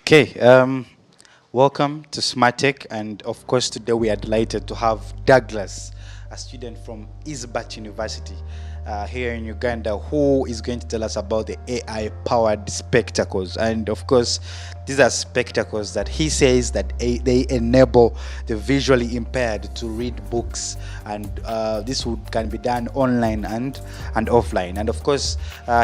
Okay, welcome to Smart Tech, and of course today we are delighted to have Douglas, a student from Isbat University here in Uganda, who is going to tell us about the AI-powered spectacles. And of course, these are spectacles that he says that they enable the visually impaired to read books, and this can be done online and offline. And of course,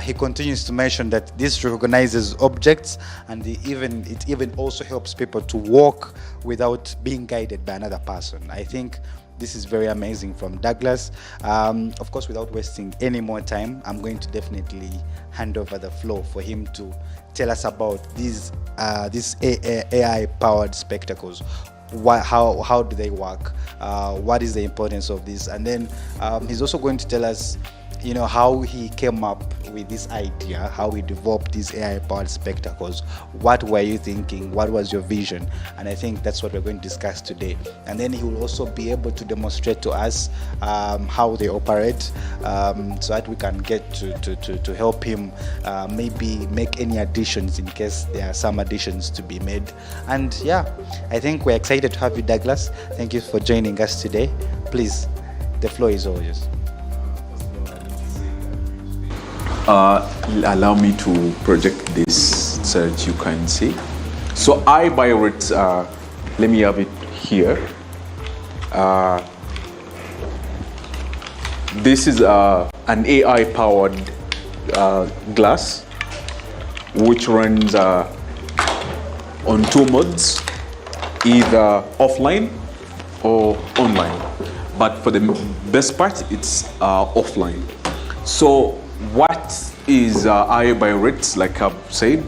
he continues to mention that this recognizes objects, and it even also helps people to walk without being guided by another person. I think this is very amazing from Douglas. Of course, without wasting any more time, I'm going to definitely hand over the floor for him to tell us about these AI-powered spectacles. How do they work? What is the importance of this? And then he's also going to tell us, how he came up with this idea, how he developed these AI-powered spectacles. What were you thinking? What was your vision? And I think that's what we're going to discuss today. And then he will also be able to demonstrate to us how they operate, so that we can get to help him maybe make any additions in case there are some additions to be made. And yeah, I think we're excited to have you, Douglas. Thank you for joining us today. Please, the floor is all yours. Allow me to project this so that you can see. So I Biorate, let me have it here. This is an AI-powered glass which runs on two modes, either offline or online. But for the best part, it's offline. So what is iBioRate? Like I've said,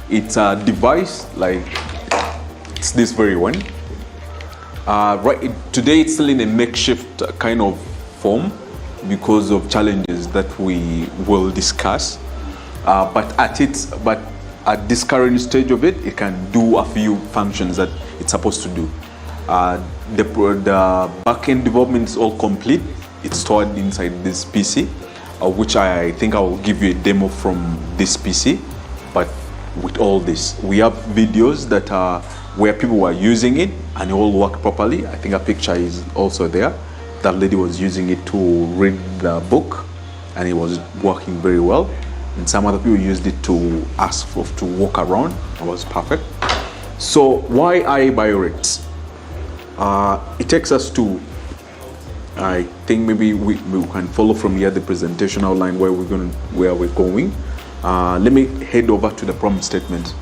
it's a device like it's this very one. Today it's still in a makeshift kind of form because of challenges that we will discuss. But at this current stage of it, it can do a few functions that it's supposed to do. The backend development is all complete. It's stored inside this PC. Which I think I will give you a demo from this PC. But with all this, we have videos that are where people were using it and it all worked properly. I think a picture is also there. That lady was using it to read the book and it was working very well. And some other people used it to to walk around. It was perfect. So why iBioRate? It takes us to, I think maybe we can follow from here the presentation outline where we're going. Let me head over to the problem statement.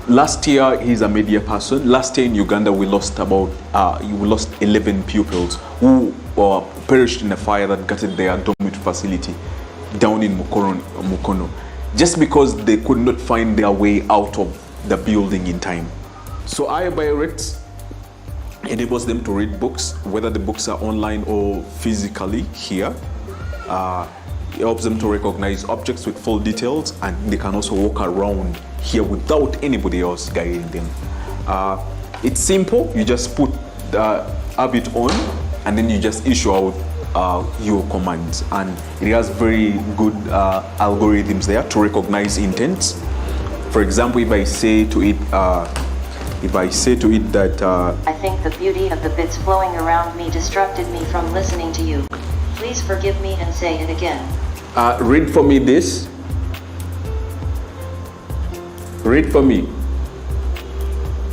Last year, he's a media person. Last year in Uganda, we lost 11 pupils who perished in a fire that gutted their dormitory facility down in Mukono, just because they could not find their way out of the building in time. So iBioRate enables them to read books, whether the books are online or physically here. It helps them to recognize objects with full details, and they can also walk around here without anybody else guiding them. It's simple. You just have it on, and then you just issue out your commands, and it has very good algorithms there to recognize intents. For example, if I say to it that I think the beauty of the bits flowing around me distracted me from listening to you. Please forgive me and say it again. Read for me this. Read for me.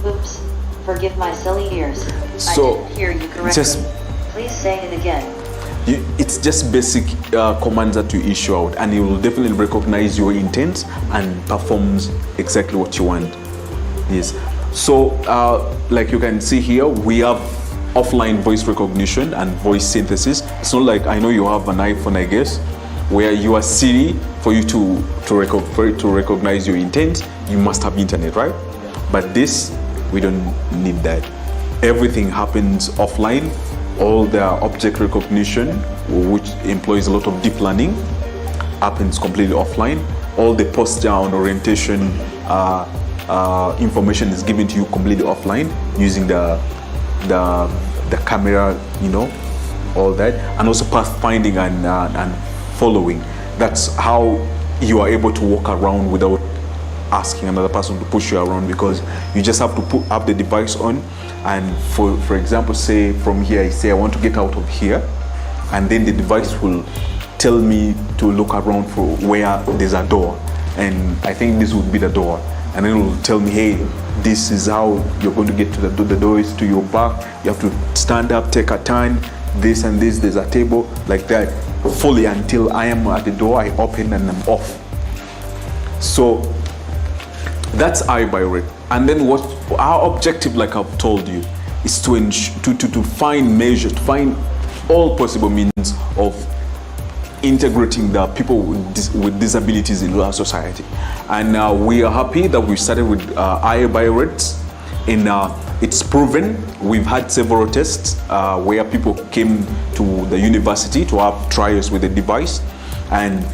Oops. Forgive my silly ears. So, I didn't hear you correctly. Please say it again. It's just basic commands that you issue out, and it will definitely recognize your intent and performs exactly what you want. Yes. So, like you can see here, we have offline voice recognition and voice synthesis. It's not like, I know you have an iPhone, I guess, where you are Siri. For you to recognize your intent, you must have internet, right? But this, we don't need that. Everything happens offline. All the object recognition, which employs a lot of deep learning, happens completely offline. All the posture and orientation information is given to you completely offline using the camera, all that, and also path finding and following. That's how you are able to walk around without asking another person to push you around, because you just have to put up the device on. And for example, say from here, I say I want to get out of here, and then the device will tell me to look around for where there's a door, and I think this would be the door, and then it will tell me, hey, this is how you're going to get to the door. The door is to your back, you have to stand up, take a turn, this and this, there's a table, like that, fully, until I am at the door, I open and I'm off. So that's iBioRate. And then what our objective, like I've told you, is to find measures, to find all possible means of integrating the people with disabilities into our society. And we are happy that we started with iBioRate. It's proven. We've had several tests where people came to the university to have trials with the device, and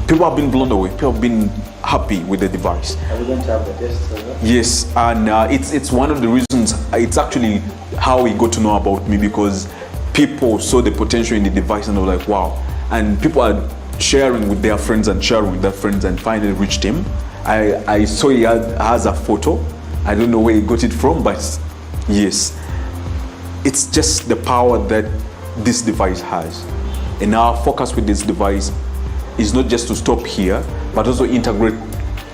people have been blown away. People have been happy with the device. Are we going to have the tests as well? Yes, and it's one of the reasons. It's actually how he got to know about me, because people saw the potential in the device and they were like, wow. And people are sharing with their friends and sharing with their friends, and finally reached him. I saw he has a photo. I don't know where he got it from, but yes, it's just the power that this device has. And our focus with this device is not just to stop here, but also integrate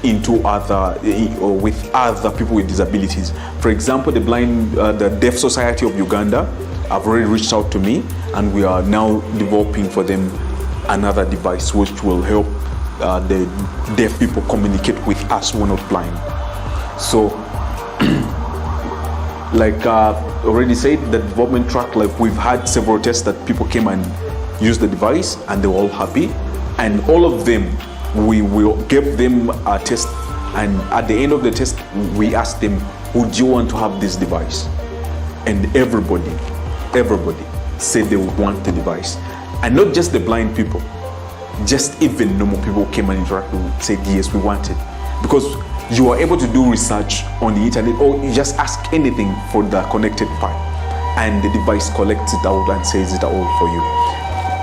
into with other people with disabilities. For example, the Deaf Society of Uganda have already reached out to me, and we are now developing for them another device which will help the deaf people communicate with us who are not blind. So, like already said, the development track, like we've had several tests that people came and used the device, and they were all happy. And all of them, we will give them a test, and at the end of the test, we asked them, would you want to have this device? And everybody said they would want the device. And not just the blind people, just even normal people came and interacted and said, yes, we want it. Because you are able to do research on the internet, or you just ask anything for the connected part, and the device collects it out and says it all for you.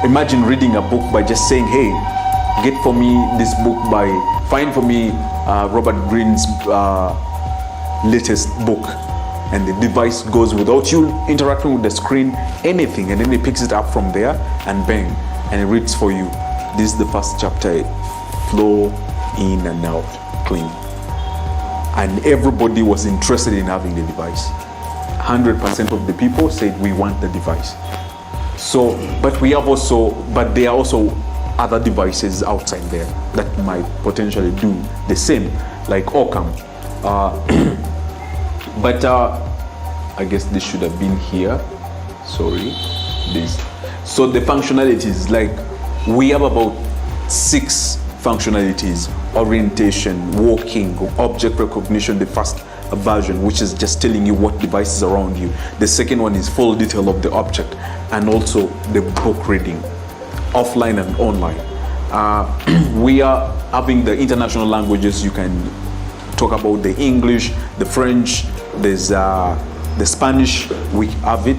Imagine reading a book by just saying, hey, get for me this book find for me Robert Greene's latest book, and the device goes without you interacting with the screen, anything, and then it picks it up from there and bang, and it reads for you. This is the first chapter, flow in and out, clean. And everybody was interested in having the device. 100% of the people said we want the device. So, but there are also other devices outside there that might potentially do the same, like Ocam. But I guess this should have been here. Sorry, this. So the functionalities, like we have about 6 functionalities: orientation, walking, object recognition, the first version, which is just telling you what device is around you. The second one is full detail of the object, and also the book reading, offline and online. We are having the international languages. You can talk about the English, the French, there's the Spanish, we have it.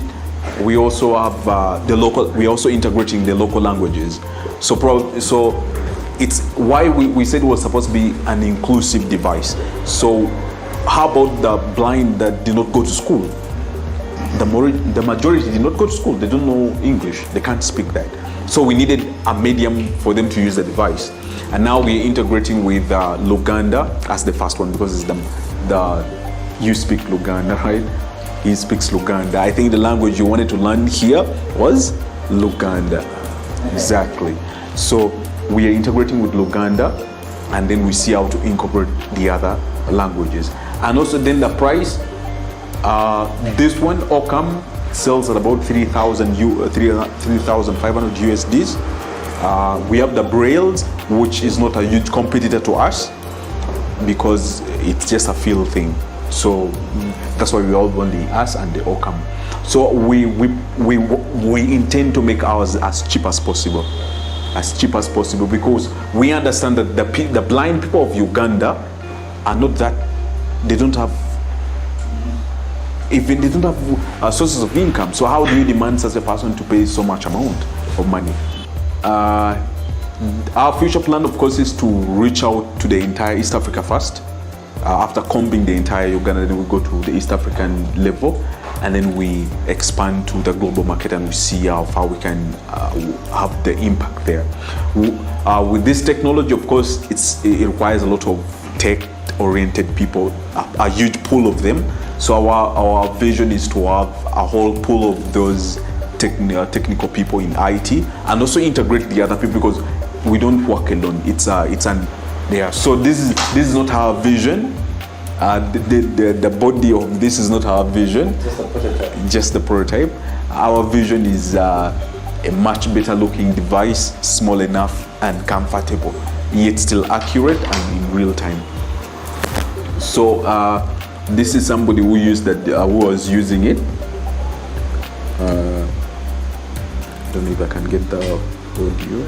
We also have we're also integrating the local languages. So it's why we said it was supposed to be an inclusive device. So how about the blind that did not go to school? The majority did not go to school. They don't know English. They can't speak that. So we needed a medium for them to use the device. And now we're integrating with Luganda as the first one, because it's you speak Luganda, right? He speaks Luganda. I think the language you wanted to learn here was Luganda. Exactly. So we are integrating with Luganda, and then we see how to incorporate the other languages. And also then the price, this one, Ocam, sells at about 3,500 USDs. We have the Brailles, which is not a huge competitor to us, because it's just a feel thing. So that's why we all only us and the Ocam. So we intend to make ours as cheap as possible. Because we understand that the blind people of Uganda are not that, they don't have sources of income. So how do you demand such a person to pay so much amount of money? Our future plan, of course, is to reach out to the entire East Africa first. After combing the entire Uganda, then we go to the East African level, and then we expand to the global market, and we see how far we can have the impact there. With this technology, of course, it requires a lot of tech-oriented people, a huge pool of them. So our vision is to have a whole pool of those technical people in IT, and also integrate the other people, because we don't work alone. So this is not our vision. The body of this is not our vision. Just the prototype. Our vision is a much better looking device, small enough and comfortable, yet still accurate and in real time. So this is somebody who was using it. I don't know if I can get the audio.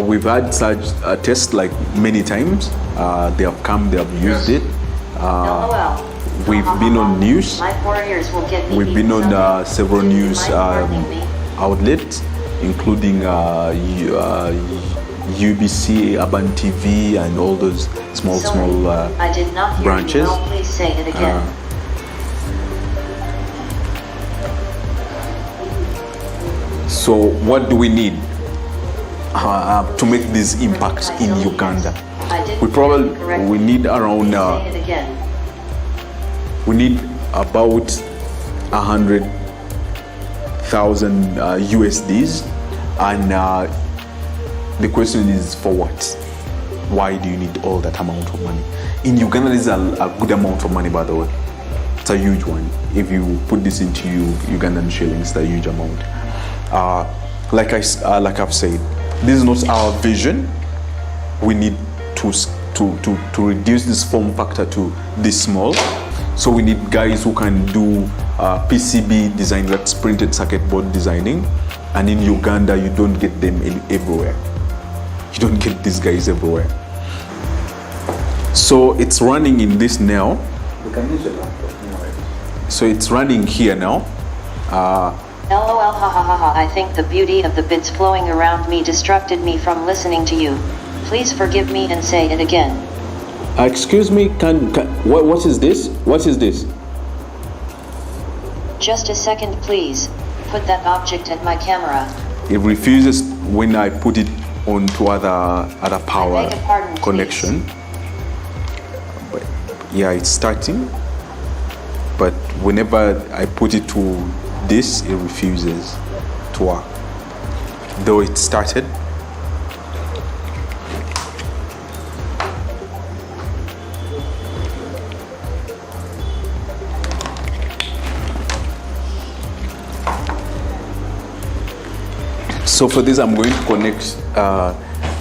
We've had such a test like many times. They have come, they have used it. We've been on news. We've been on several news outlets, including UBC, Urban TV, and all those small I did not hear branches. You. Please say it again. So what do we need to make this impact in Uganda? We need around we need about 100,000 USDs, and the question is, for what? Why do you need all that amount of money? In Uganda, this is a good amount of money, by the way. It's a huge one. If you put this into Ugandan shillings, it's a huge amount. Like I've said, this is not our vision. We need to reduce this form factor to this small. So we need guys who can do PCB design, that's printed circuit board designing. And in Uganda, you don't get them everywhere. You don't get these guys everywhere. So it's running in this now. We can use a laptop. So it's running here now. LOL, ha ha ha ha. I think the beauty of the bits flowing around me distracted me from listening to you. Please forgive me and say it again. Excuse me, what is this? What is this? Just a second, please. Put that object at my camera. It refuses when I put it onto other power connection. But yeah, it's starting. But whenever I put it to this, it refuses to work. Though it started. So for this, I'm going to connect.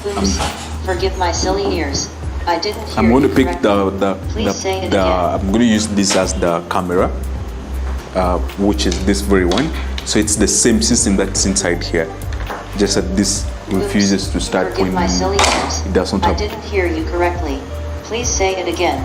Oops, forgive my silly ears. I didn't hear I'm going to you pick correctly. Please say it again. I'm going to use this as the camera, which is this very one. So it's the same system that's inside here. Just that this refuses to start Forgive when my silly ears. it doesn't I have. didn't hear you correctly. Please say it again.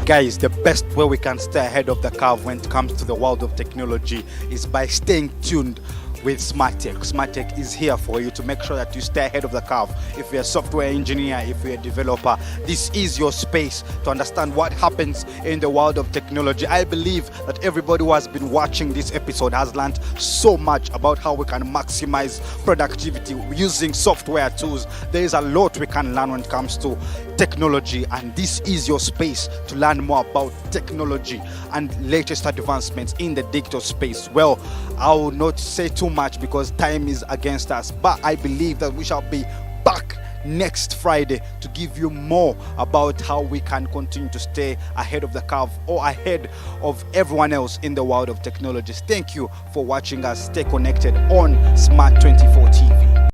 Guys, the best way we can stay ahead of the curve when it comes to the world of technology is by staying tuned with SmartTech. SmartTech is here for you to make sure that you stay ahead of the curve. If you're a software engineer, if you're a developer, this is your space to understand what happens in the world of technology. I believe that everybody who has been watching this episode has learned so much about how we can maximize productivity using software tools. There is a lot we can learn when it comes to technology, and this is your space to learn more about technology and latest advancements in the digital space. Well, I will not say too much because time is against us, but I believe that we shall be back next Friday to give you more about how we can continue to stay ahead of the curve or ahead of everyone else in the world of technologies. Thank you for watching us. Stay connected on Smart 24 TV.